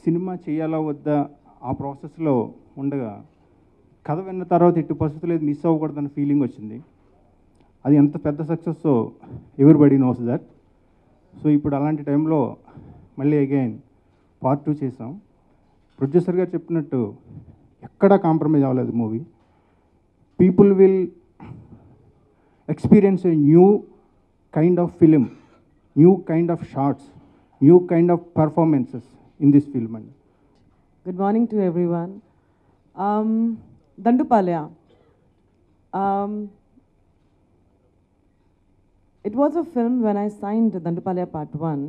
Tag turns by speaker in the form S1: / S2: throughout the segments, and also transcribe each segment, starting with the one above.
S1: Cinema చేయాలా వద్దా ఆ ప్రాసెస్లో ఉండగా కథ విన్న తర్వాత ఎట్టి పరిస్థితులు లేదు మిస్ అవ్వకూడదన్న ఫీలింగ్ వచ్చింది. అది ఎంత పెద్ద success everybody knows that. So ఇప్పుడు అలాంటి టైంలో మళ్ళీ అగైన్ పార్ట్ 2 చేసాం. ప్రొడ్యూసర్ గారు చెప్పినట్టు ఎక్కడా కాంప్రమైజ్ అవ్వలేదు movie. People will experience a new kind of film, new kind of shorts, new kind of performances in this film అండి.
S2: Good morning to everyone. Dandupalya. It was a film when I signed Dandupalya Part 1.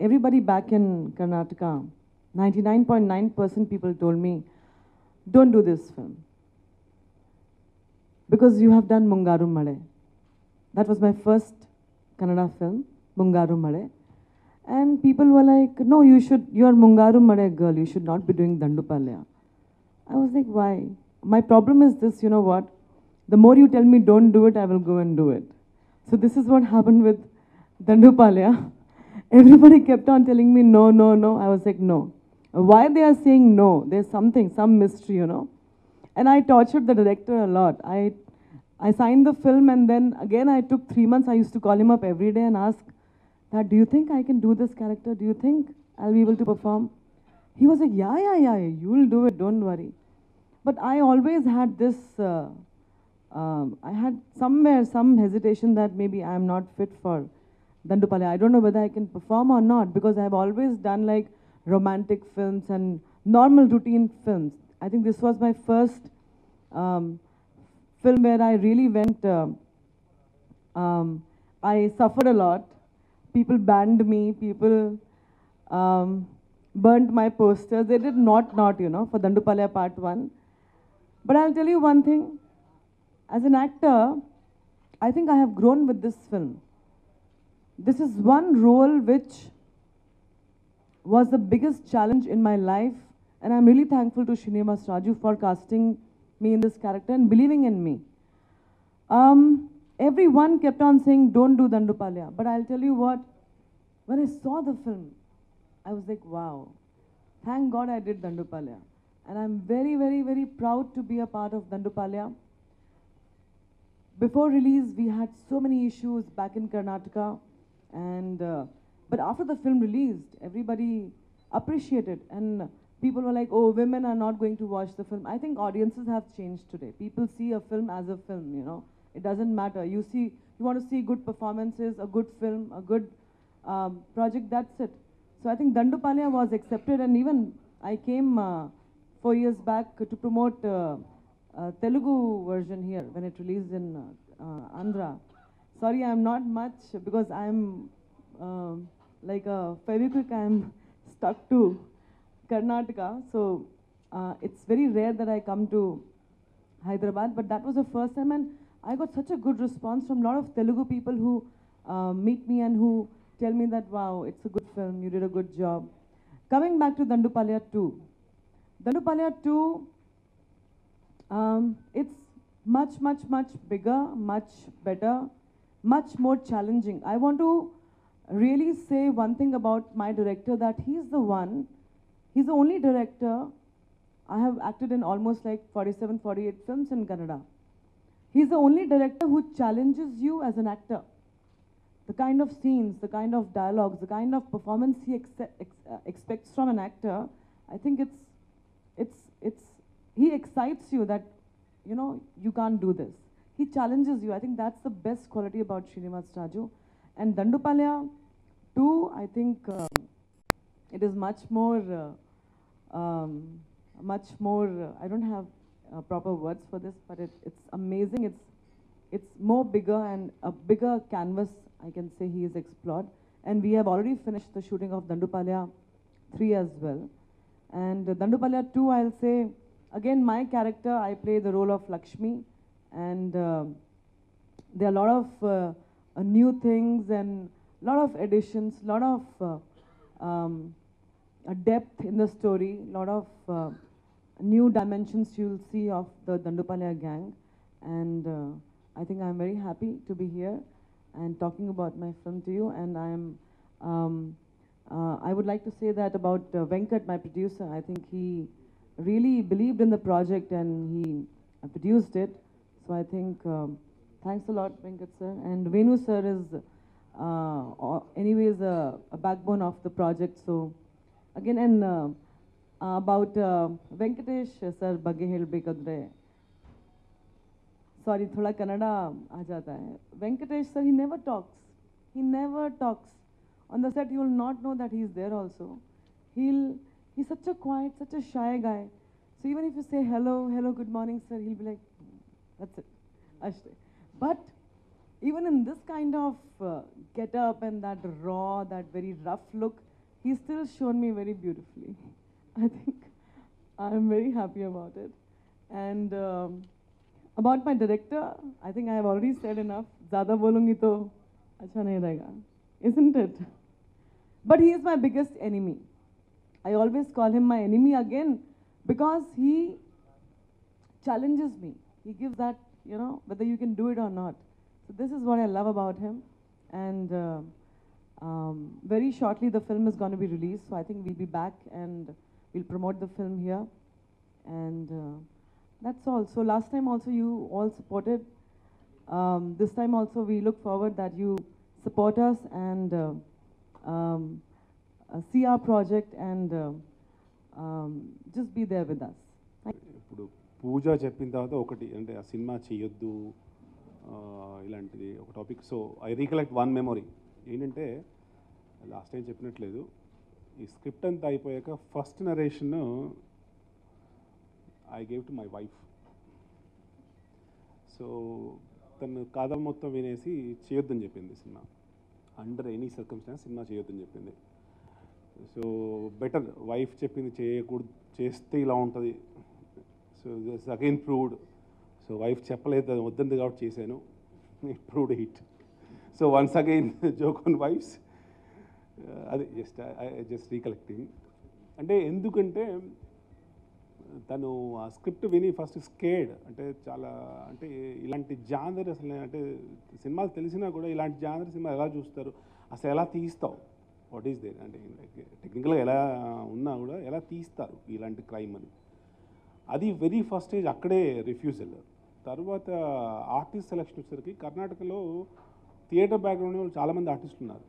S2: Everybody back in Karnataka, 99.9% people told me, don't do this film. Because you have done Mungaru Made. That was my first Kannada film, Mungaru Made. And people were like, no, you are Mungaru Made girl, you should not be doing Dandupalya. I was like, why? My problem is this, you know what? The more you tell me don't do it, I will go and do it. So this is what happened with Dandupalya. Everybody kept on telling me no, no, no. I was like, no. Why they are saying no? There's something, some mystery, you know. And I tortured the director a lot. I signed the film and then again I took 3 months. I used to call him up every day and ask, Dad, do you think I can do this character? Do you think I'll be able to perform? He was like, yeah, you will do it, don't worry. But I always had this, I had somewhere some hesitation that maybe I'm not fit for Dandupalya. I don't know whether I can perform or not because I've always done like romantic films and normal routine films. I think this was my first film where I really went, I suffered a lot. People banned me, people burnt my posters. They did not, you know, for Dandupalya Part 1. But I'll tell you one thing. As an actor, I think I have grown with this film. This is one role which was the biggest challenge in my life. And I'm really thankful to Srinivas Raju for casting me in this character and believing in me. Everyone kept on saying, don't do Dandupalya. But I'll tell you what, when I saw the film, I was like, wow, thank God I did Dandupalya. And I'm very, very, very proud to be a part of Dandupalya. Before release, we had so many issues back in Karnataka. And, but after the film released, everybody appreciated. And people were like, oh, women are not going to watch the film. I think audiences have changed today. People see a film as a film, you know. It doesn't matter. You want to see good performances, a good film, a good project, that's it. So I think Dandupalya was accepted, and even I came 4 years back to promote Telugu version here when it released in Andhra. Sorry, I'm not much because I'm like a Fevikwik, I'm stuck to Karnataka. So it's very rare that I come to Hyderabad, but that was the first time, and I got such a good response from a lot of Telugu people who meet me and who tell me that, wow, it's a good film, you did a good job. Coming back to Dandupalya 2. Dandupalya 2, it's much, much, much bigger, much better, much more challenging. I want to really say one thing about my director, that he's the only director. I have acted in almost like 47, 48 films in Kannada. He's the only director who challenges you as an actor. The kind of scenes, the kind of dialogues, the kind of performance he expects from an actor, I think he excites you that, you know, you can't do this. He challenges you. I think that's the best quality about Srinivas Raju. And Dandupalya 2, I think it is much more, I don't have proper words for this, but it's amazing. It's more bigger and a bigger canvas, I can say, he has explored. And we have already finished the shooting of Dandupalya 3 as well. And Dandupalya 2, I'll say, again, my character, I play the role of Lakshmi. And there are a lot of new things and a lot of additions, a lot of depth in the story, a lot of new dimensions you'll see of the Dandupalya gang. And I think I'm very happy to be here and talking about my film to you. And I'm I would like to say that about Venkat, my producer. I think he really believed in the project and he produced it. So I think thanks a lot, Venkat sir. And Venu sir is anyways a backbone of the project. So again, and about Venkatesh sir ಬಗ್ಗೆ ಹೇಳಬೇಕಾದ್ರೆ sorry थोड़ा कन्नड़ा आ जाता है. Venkatesh sir, he never talks. He never talks. On the set, you will not know that he's there also. He's such a quiet, such a shy guy. So even if you say hello, good morning, sir, he'll be like, that's it. Ashte. But even in this kind of get up and that raw, that very rough look, he's still shown me very beautifully. I think I'm very happy about it. And about my director, I think I have already said enough. Zyada bolungi to acha nahi rahega. Isn't it? But he is my biggest enemy. I always call him my enemy again because he challenges me. He gives that, you know, whether you can do it or not. So this is what I love about him. And very shortly the film is going to be released. So I think we'll be back and we'll promote the film here. And that's all. So last time also you all supported. This time also we look forward that you support us and see our project and just be there with us.
S3: ఇప్పుడు పూజ చెప్పిన తర్వాత ఒకటి అంటే ఆ cinema చేయొద్దు ఇలాంటిది ఒక topic. So I recollect one memory ఏంటంటే లాస్ట్ టైం చెప్పినట్లేదు, ఈ స్క్రిప్ట్ అంతా అయిపోయాక first narration I gave to my wife. So తను కథ మొత్తం వినేసి చేయొద్దని చెప్పింది cinema. Under any circumstances cinema చేయొద్దని చెప్పింది. సో బెటర్ వైఫ్ చెప్పింది చేయకూడదు, చేస్తే ఇలా ఉంటుంది. So this again proved. So wife చెప్పలేదు, అది వద్దంది కాబట్టి చేశాను. It proved hit. So once again joke on wives. అది జస్ట్ రీకలెక్టింగ్. అంటే ఎందుకంటే తను ఆ స్క్రిప్ట్ విని ఫస్ట్ స్కేర్డ్. అంటే చాలా అంటే ఇలాంటి జానర్ అసలు అంటే సినిమాలు తెలిసినా కూడా ఇలాంటి జానర్ సినిమా ఎలా చూస్తారు, అసలు ఎలా తీస్తావు, వాట్ ఈస్ దేర్ అంటే టెక్నికల్గా ఎలా ఉన్నా కూడా ఎలా తీస్తారు ఇలాంటి క్రైమ్ అని. అది వెరీ ఫస్ట్ స్టేజ్ అక్కడే రిఫ్యూజల్. తర్వాత ఆర్టిస్ట్ సెలెక్షన్ వచ్చేసరికి కర్ణాటకలో థియేటర్ బ్యాక్గ్రౌండ్ వాళ్ళు చాలామంది ఆర్టిస్టులు ఉన్నారు.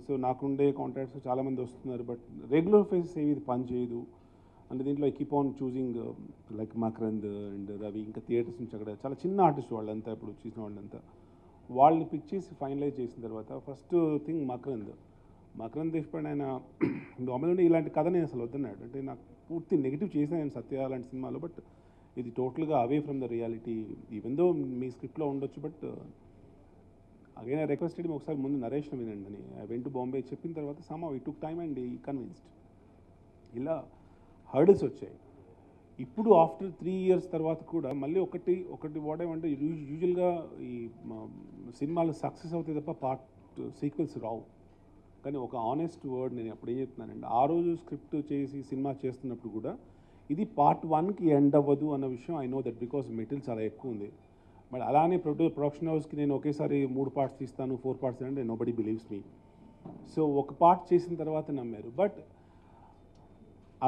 S3: సో నాకుండే కాంటాక్ట్స్ చాలామంది వస్తున్నారు. బట్ రెగ్యులర్ ఫేసెస్ ఏవి ఇది పని చేయదు అంటే దీంట్లో I keep on choosing like Makarand and Ravi, ఇంకా థియేటర్స్ నుంచి అక్కడ చాలా చిన్న ఆర్టిస్ట్ వాళ్ళంతా ఇప్పుడు చూసిన వాళ్ళంతా వాళ్ళని పిక్ చేసి ఫైనలైజ్ చేసిన తర్వాత ఫస్ట్ థింగ్ మకరంద్ దేశపాండే ఆయన మామూలుగా ఇలాంటి కథ నేను అసలు వద్దన్నాడు. అంటే నాకు పూర్తి నెగిటివ్ చేసిన నేను సత్య అలాంటి సినిమాలో, బట్ ఇది టోటల్గా away from the reality. Even though మీ స్క్రిప్ట్లో ఉండొచ్చు, బట్ అగైన్ ఐ రిక్వెస్టెడ్ ఒకసారి ముందు నరేషన్ వినండి అని. ఐ వెంట్ టు బాంబే చెప్పిన తర్వాత some how it took time and ఈ కన్విన్స్డ్. ఇలా హర్డిల్స్ వచ్చాయి. ఇప్పుడు ఆఫ్టర్ 3 years తర్వాత కూడా మళ్ళీ ఒకటి వాట్ ఏమంటే యూజువల్గా ఈ సినిమాలు సక్సెస్ అవుతాయి తప్ప పార్ట్ సీక్వెల్స్ రావు. కానీ ఒక ఆనెస్ట్ వర్డ్ నేను అప్పుడు ఏం చెప్తున్నానండి, ఆ రోజు స్క్రిప్ట్ చేసి సినిమా చేస్తున్నప్పుడు కూడా ఇది పార్ట్ 1కి ఎండ్ అవ్వదు అన్న విషయం I know that because material చాలా ఎక్కువ ఉంది. మరి అలానే ప్రొడక్షన్ హౌస్కి నేను ఒకేసారి 3 parts తీస్తాను 4 parts అంటే నోబడీ బిలీవ్స్ మీ. సో ఒక పార్ట్ చేసిన తర్వాత నమ్మారు. బట్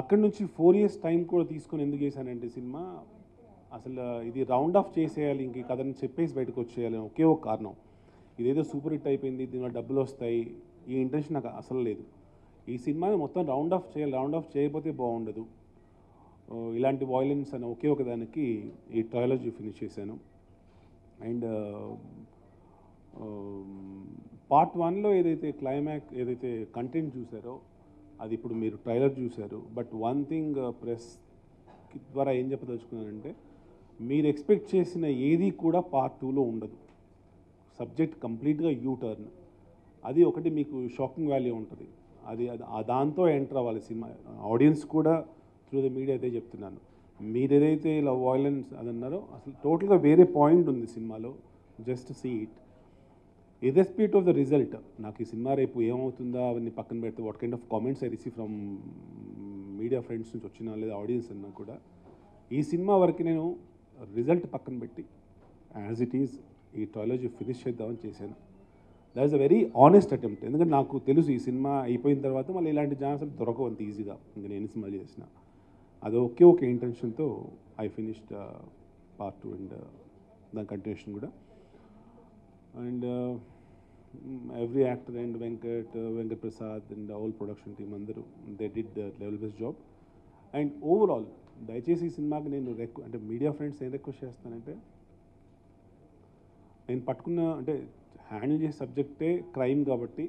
S3: అక్కడి నుంచి 4 years టైం కూడా తీసుకొని ఎందుకు చేశానంటే సినిమా అసలు ఇది రౌండ్ ఆఫ్ చేసేయాలి, ఇంక ఈ కథని చెప్పేసి బయటకు వచ్చేయాలి అని ఒకే ఒక కారణం. ఇదేదో సూపర్ హిట్ అయిపోయింది, దీనివల్ల డబ్బులు వస్తాయి, ఈ ఇంటెన్షన్ నాకు అసలు లేదు. ఈ సినిమాని మొత్తం రౌండ్ ఆఫ్ చేయాలి, రౌండ్ ఆఫ్ చేయకపోతే బాగుండదు. ఇలాంటి వాయిలెన్స్ అని ఒకే ఒక దానికి ఈ ట్రయాలజీ ఫినిష్ చేశాను. అండ్ పార్ట్ 1లో ఏదైతే క్లైమాక్స్ ఏదైతే కంటెంట్ చూసారో అది ఇప్పుడు మీరు ట్రైలర్ చూశారు. బట్ వన్ థింగ్ ప్రెస్ ద్వారా ఏం చెప్పదలుచుకున్నానంటే మీరు ఎక్స్పెక్ట్ చేసిన ఏది కూడా పార్ట్ 2లో ఉండదు. సబ్జెక్ట్ కంప్లీట్గా యూటర్న్. అది ఒకటి మీకు షాకింగ్ వాల్యూ ఉంటుంది. అది దాంతో ఎంటర్ అవ్వాలి సినిమా. ఆడియన్స్ కూడా త్రూ ద మీడియా అదే చెప్తున్నాను. మీరు ఏదైతే ఇలా వాయిలెన్స్ అది అన్నారో అసలు టోటల్గా వేరే పాయింట్ ఉంది సినిమాలో. Just see it irrespective of the result. నాకు ఈ సినిమా రేపు ఏమవుతుందా అవన్నీ పక్కన పెడితే what kind of comments I receive from media friends నుంచి వచ్చినా లేదా ఆడియన్స్ అన్నా కూడా ఈ సినిమా వరకు నేను రిజల్ట్ పక్కన పెట్టి యాజ్ ఇట్ ఈజ్ ఈ ట్రాలజీ ఫినిష్ చేద్దామని చేశాను. That is a very honest attempt. ఎందుకంటే నాకు తెలుసు ఈ సినిమా అయిపోయిన తర్వాత మళ్ళీ ఇలాంటి ఛాన్సులు దొరకవు అంత ఈజీగా. ఇంకా నేను సినిమాలు చేసిన అది ఒకే ఒక ఇంటెన్షన్తో ఐ ఫినిష్డ్ పార్ట్ 2 అండ్ దాని కంటిన్యూషన్ కూడా. And every actor and Venkat Prasad and all production team అందరూ they did level best job. And overall దయచేసి ఈ సినిమాకి నేను అంటే మీడియా ఫ్రెండ్స్ ఏం రిక్వెస్ట్ చేస్తానంటే, నేను పట్టుకున్న అంటే హ్యాండిల్ చేసే సబ్జెక్టే క్రైమ్ కాబట్టి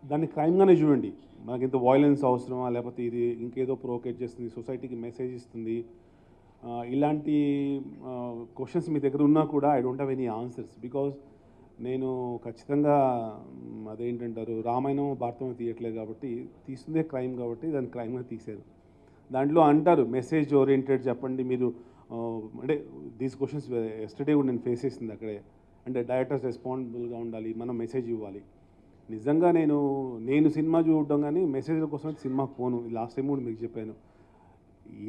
S3: దాన్ని క్రైమ్గానే చూడండి. మనకి ఇంత వాయిలెన్స్ అవసరమా, లేకపోతే ఇది ఇంకేదో ప్రొవోకేట్ చేస్తుంది, సొసైటీకి మెసేజ్ ఇస్తుంది, ఇలాంటి క్వశ్చన్స్ మీ దగ్గర ఉన్నా కూడా I don't have any answers. Because నేను ఖచ్చితంగా అదేంటంటారు రామాయణం భారతం తీయట్లేదు కాబట్టి, తీస్తుందే క్రైమ్ కాబట్టి దాన్ని క్రైమ్గా తీశారు. దాంట్లో అంటారు మెసేజ్ ఓరియంటెడ్ చెప్పండి మీరు, అంటే దీస్ క్వశ్చన్స్ ఎస్టర్డే కూడా నేను ఫేస్ చేసింది అక్కడే. అంటే డైరెక్టర్స్ రెస్పాన్సిబుల్గా ఉండాలి, మనం మెసేజ్ ఇవ్వాలి. నిజంగా నేను సినిమా చూడడం కానీ మెసేజ్ల కోసం సినిమాకి పోను. లాస్ట్ టైం కూడా మీకు చెప్పాను,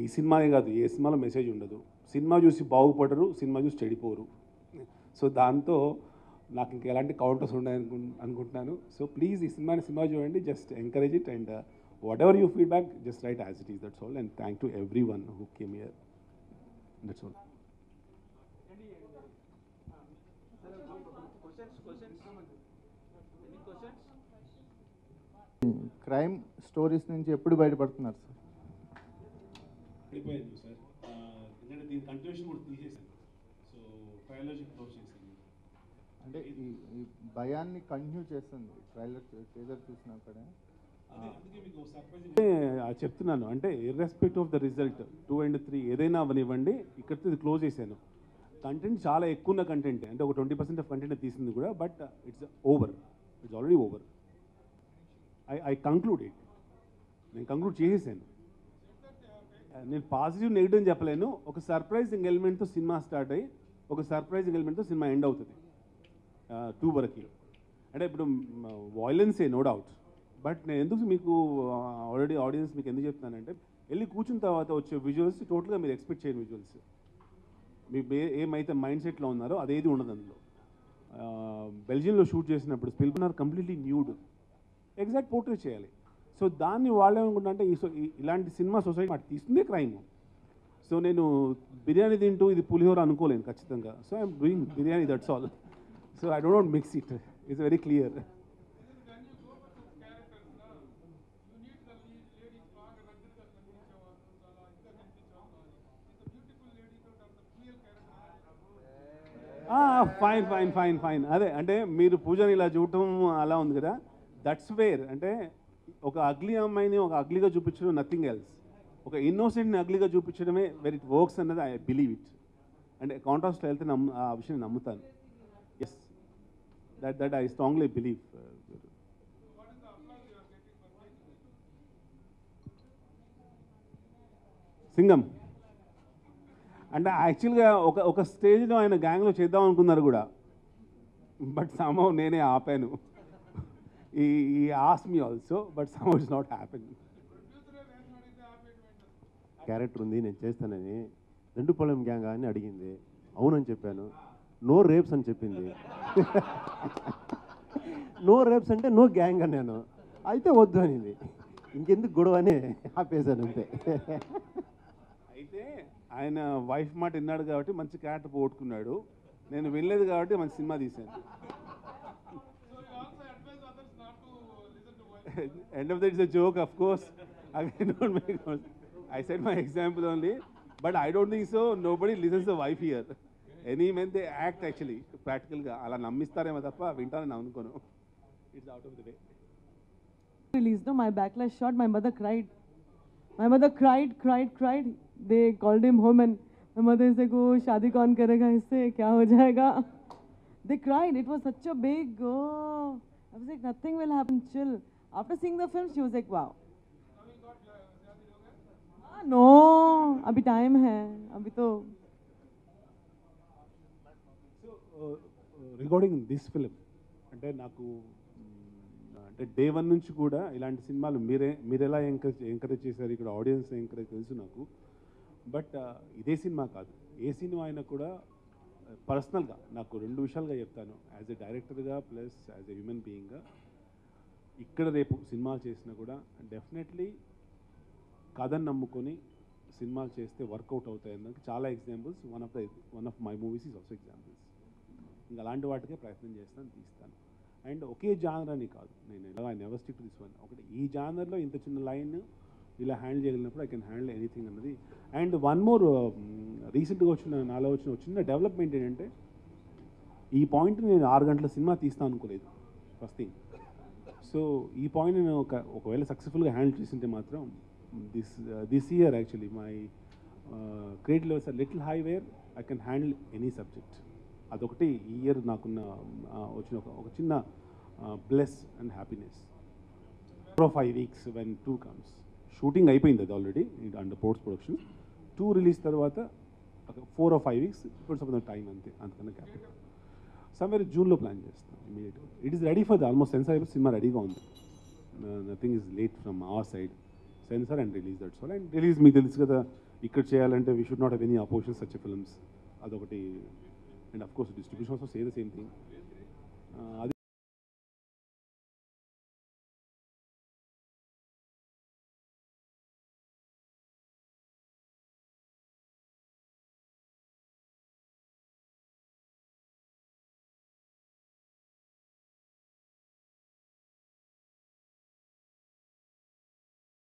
S3: ఈ సినిమానే కాదు ఏ సినిమాలో మెసేజ్ ఉండదు. సినిమా చూసి బాగుపడరు, సినిమా చూసి చెడిపోరు. సో దాంతో నాకు ఇంకా ఎలాంటి కౌంటర్స్ ఉన్నాయి అనుకుంటున్నాను. సో ప్లీజ్ ఈ సినిమా చూడండి, just encourage it and what ever you feedback just right as it is, that's all. And thank to every one who came here, that's all.
S4: Crime stories నుంచి ఎప్పుడు బయటపడుతున్నారు sir?
S3: అయిపోయింది sir, ఎందుకంటే దీని continuation కూడా తీసేసాను. So trailer close చేశాను.
S4: అంటే ఈ భయాన్ని కంటిన్యూ చేస్తుంది ట్రైలర్ ట్రైలర్ చూసినా కూడా.
S3: చెప్తున్నాను అంటే irrespective of the result 2 and 3 ఏదైనా అవనివ్వండి, ఇక్కడితో ఇది క్లోజ్ చేశాను. కంటెంట్ చాలా ఎక్కువ ఉన్న కంటెంట్, అంటే ఒక 20% ఆఫ్ కంటెంట్ తీసింది కూడా, but it's over, it's already over. I conclude it, నేను కంక్లూడ్ చేసేసాను. నేను పాజిటివ్ నెగిటివ్ అని చెప్పలేను. ఒక సర్ప్రైజింగ్ ఎలిమెంట్తో సినిమా స్టార్ట్ అయ్యి ఒక సర్ప్రైజింగ్ ఎలిమెంట్తో సినిమా ఎండ్ అవుతుంది 2 వరకు. అంటే ఇప్పుడు వాయిలెన్సే నో డౌట్, బట్ నేను ఎందుకు మీకు ఆల్రెడీ ఆడియన్స్ మీకు ఎందుకు చెప్తున్నానంటే, వెళ్ళి కూర్చున్న తర్వాత వచ్చే విజువల్స్ టోటల్గా మీరు ఎక్స్పెక్ట్ చేయని విజువల్స్. మీకు ఏమైతే మైండ్ సెట్లో ఉన్నారో అదేది ఉండదు అందులో. బెల్జియంలో షూట్ చేసినప్పుడు Spielberg completely nude, exact portrait చేయాలి. సో దాన్ని వాళ్ళు ఏమనుకుంటా అంటే ఇలాంటి సినిమా సొసైటీ మాట తీస్తుందే క్రైమ్. సో నేను బిర్యానీ తింటూ ఇది పులిహోర అనుకోలేను ఖచ్చితంగా. So I'm doing biryani, that's all. So I don't mix it, it's very clear. Fine అదే అంటే మీరు పూజని ఇలా చూడటం అలా ఉంది కదా, దట్స్ వేర్. అంటే ఒక అగ్లీ అమ్మాయిని ఒక అగ్లీగా చూపించడం నథింగ్ ఎల్స్. ఒక ఇన్నోసెంట్ని అగ్లీగా చూపించడమే వెర్ ఇట్ వర్క్స్ అన్నది ఐ బిలీవ్ ఇట్. అంటే కాంట్రాస్ట్లో వెళ్తే ఆ విషయాన్ని నమ్ముతాను. Yes, that I strongly believe. Singam అంటే యాక్చువల్గా ఒక స్టేజ్లో ఆయన గ్యాంగ్లో చేద్దాం అనుకున్నారు కూడా, బట్ సమ్హౌ నేనే ఆపాను. ఈ ask me also, but somehow it's not happening.
S5: Character ఉంది నేను చేస్తానని, దండుపాలెం గ్యాంగ్ అని అడిగింది, అవునని చెప్పాను. నో రేప్స్ అని చెప్పింది. నో రేప్స్ అంటే నో గ్యాంగ్ అన్నాను, అయితే వద్దు అనింది. ఇంకెందుకు గొడవ అని ఆపేశాను అంతే.
S3: అయితే ఆయన వైఫ్ మాట విన్నాడు కాబట్టి మంచి క్యారెక్టర్ పోగొట్టుకున్నాడు, నేను వినలేదు కాబట్టి మంచి సినిమా తీశాను. End of that is a joke, of course. Again, don't make noise. I said my example only, but I don't think so. Nobody listens to wife here. Any men they act actually practical ga ala nammistaremo tappa vintarani anukono. It's out of the way.
S2: Released, no, my backlash shot, my mother cried. My mother cried. They called him home and my mother said, "Oh, shaadi kaun karega isse? Kya ho jayega?" They cried. It was such a big, oh. I was like, nothing will happen, chill. After seeing the film, she was like, wow. No, abhi time hai. Abhi to.
S3: So, regarding this film, అంటే నాకు అంటే day 1 నుంచి కూడా ఇలాంటి సినిమాలు మీరు ఎలా encourage చేశారు, ఇక్కడ ఆడియన్స్ ఎంకరేజ్ తెలుసు నాకు. బట్ ఇదే సినిమా కాదు, ఏ సినిమా అయినా కూడా పర్సనల్గా నాకు 2 విషయాలుగా చెప్తాను, యాజ్ ఎ డైరెక్టర్గా ప్లస్ యాజ్ ఎ హ్యూమన్ బీయింగ్గా. ఇక్కడ రేపు సినిమాలు చేసినా కూడా డెఫినెట్లీ కథను నమ్ముకొని సినిమాలు చేస్తే వర్కౌట్ అవుతాయి అన్నది చాలా examples. One of my movies is also examples. ఇంకా అలాంటి వాటికే ప్రయత్నం చేస్తాను, తీస్తాను. అండ్ ఒకే జానర్ అని కాదు, నేను ఎలా I never stick to this one. ఒకటి ఈ జానర్లో ఇంత చిన్న లైన్ ఇలా హ్యాండిల్ చేయగలిగినప్పుడు ఐ కెన్ హ్యాండిల్ ఎనీథింగ్ అన్నది. అండ్ వన్ మోర్ రీసెంట్గా నాలో వచ్చిన చిన్న డెవలప్మెంట్ ఏంటంటే, ఈ పాయింట్ నేను 6 గంటల సినిమా తీస్తాను అనుకోలేదు ఫస్ట్ థింగ్. సో ఈ పాయింట్ నేను ఒకవేళ సక్సెస్ఫుల్గా హ్యాండిల్ చేసింటే మాత్రం this year actually my creative levels are little high where I can handle any subject. అదొకటి ఈ ఇయర్ నాకున్న వచ్చిన ఒక చిన్న bless and happiness. 4 or 5 weeks when 2 comes. Shooting అయిపోయింది అది already under post production. 2 release తర్వాత 4 or 5 weeks ఇప్పుడు సపోజ్ టైం అంతే, అంతకన్నా గ్యాప్. సమ్వేర్ జూన్లో ప్లాన్ చేస్తాం ఇమీడియట్గా. It is ready for the almost censor అయిపోయి సినిమా రెడీగా ఉంది. Nothing is late from our side. Censor and release, that's all. And release మీకు తెలుసు కదా, ఇక్కడ చేయాలంటే we should not have any opposition such films. అదొకటి. And of course distribution also say the same thing. అది